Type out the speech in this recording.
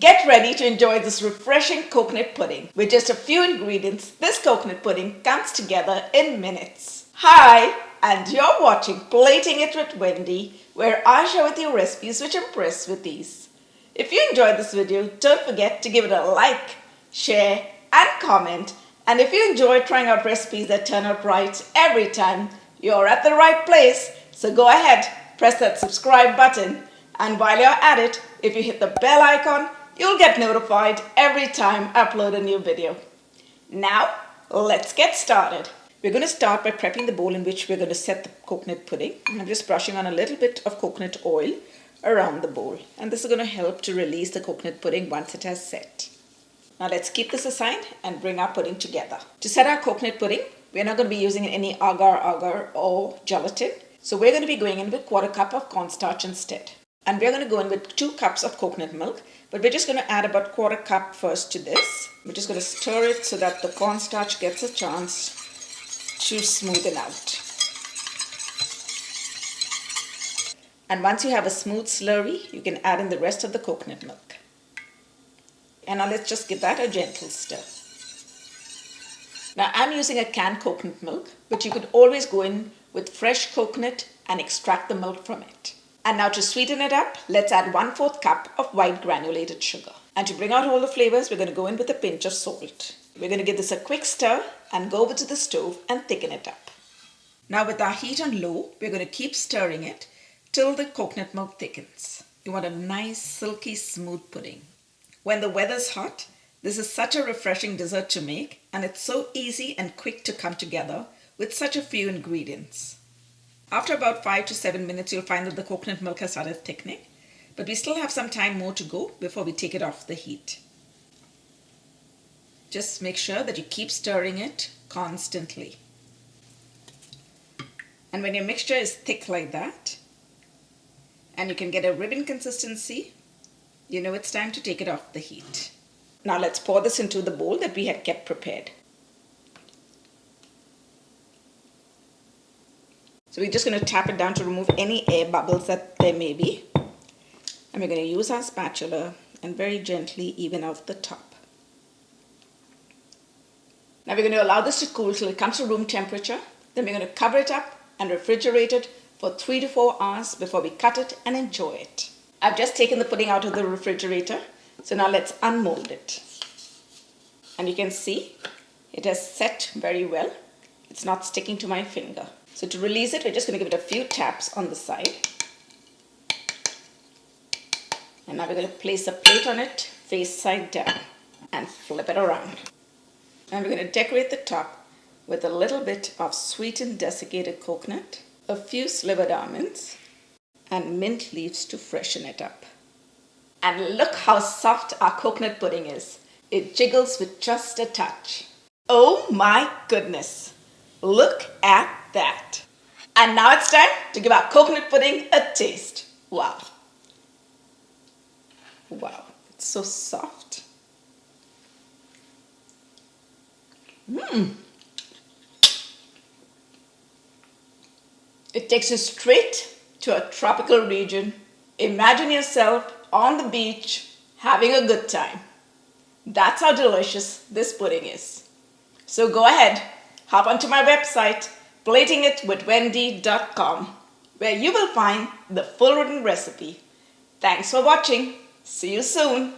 Get ready to enjoy this refreshing coconut pudding. With just a few ingredients, this coconut pudding comes together in minutes. Hi, and you're watching Plating It with Wendy, where I share with you recipes which impress with ease. If you enjoyed this video, don't forget to give it a like, share, and comment. And if you enjoy trying out recipes that turn out right every time, you're at the right place. So go ahead, press that subscribe button. And while you're at it, if you hit the bell icon, you'll get notified every time I upload a new video. Now, let's get started. We're going to start by prepping the bowl in which we're going to set the coconut pudding. I'm just brushing on a little bit of coconut oil around the bowl. And this is going to help to release the coconut pudding once it has set. Now let's keep this aside and bring our pudding together. To set our coconut pudding, we're not going to be using any Agar Agar or gelatin. So we're going to be going in with 1/4 cup of cornstarch instead. And we're going to go in with 2 cups of coconut milk, but we're just going to add about 1/4 cup first to this. We're just going to stir it so that the cornstarch gets a chance to smoothen out. And once you have a smooth slurry, you can add in the rest of the coconut milk. And now let's just give that a gentle stir. Now I'm using a canned coconut milk, but you could always go in with fresh coconut and extract the milk from it. And now to sweeten it up, let's add 1/4 cup of white granulated sugar. And to bring out all the flavors, we're going to go in with a pinch of salt. We're going to give this a quick stir and go over to the stove and thicken it up. Now with our heat on low, we're going to keep stirring it till the coconut milk thickens. You want a nice, silky, smooth pudding. When the weather's hot, this is such a refreshing dessert to make, and it's so easy and quick to come together with such a few ingredients. After about 5 to 7 minutes, you'll find that the coconut milk has started thickening, but we still have some time more to go before we take it off the heat. Just make sure that you keep stirring it constantly. And when your mixture is thick like that, and you can get a ribbon consistency, you know it's time to take it off the heat. Now let's pour this into the bowl that we had kept prepared. So we're just going to tap it down to remove any air bubbles that there may be. And we're going to use our spatula and very gently even out the top. Now we're going to allow this to cool till it comes to room temperature. Then we're going to cover it up and refrigerate it for 3 to 4 hours before we cut it and enjoy it. I've just taken the pudding out of the refrigerator. So now let's unmold it. And you can see it has set very well. It's not sticking to my finger. So to release it, we're just going to give it a few taps on the side. And now we're going to place a plate on it, face side down, and flip it around. And we're going to decorate the top with a little bit of sweetened desiccated coconut, a few slivered almonds, and mint leaves to freshen it up. And look how soft our coconut pudding is. It jiggles with just a touch. Oh my goodness. Look at that. And now it's time to give our coconut pudding a taste. Wow. Wow, it's so soft. It takes you straight to a tropical region. Imagine yourself on the beach having a good time. That's how delicious this pudding is. So go ahead, hop onto my website, platingitwithwendy.com, where you will find the full written recipe. Thanks for watching. See you soon.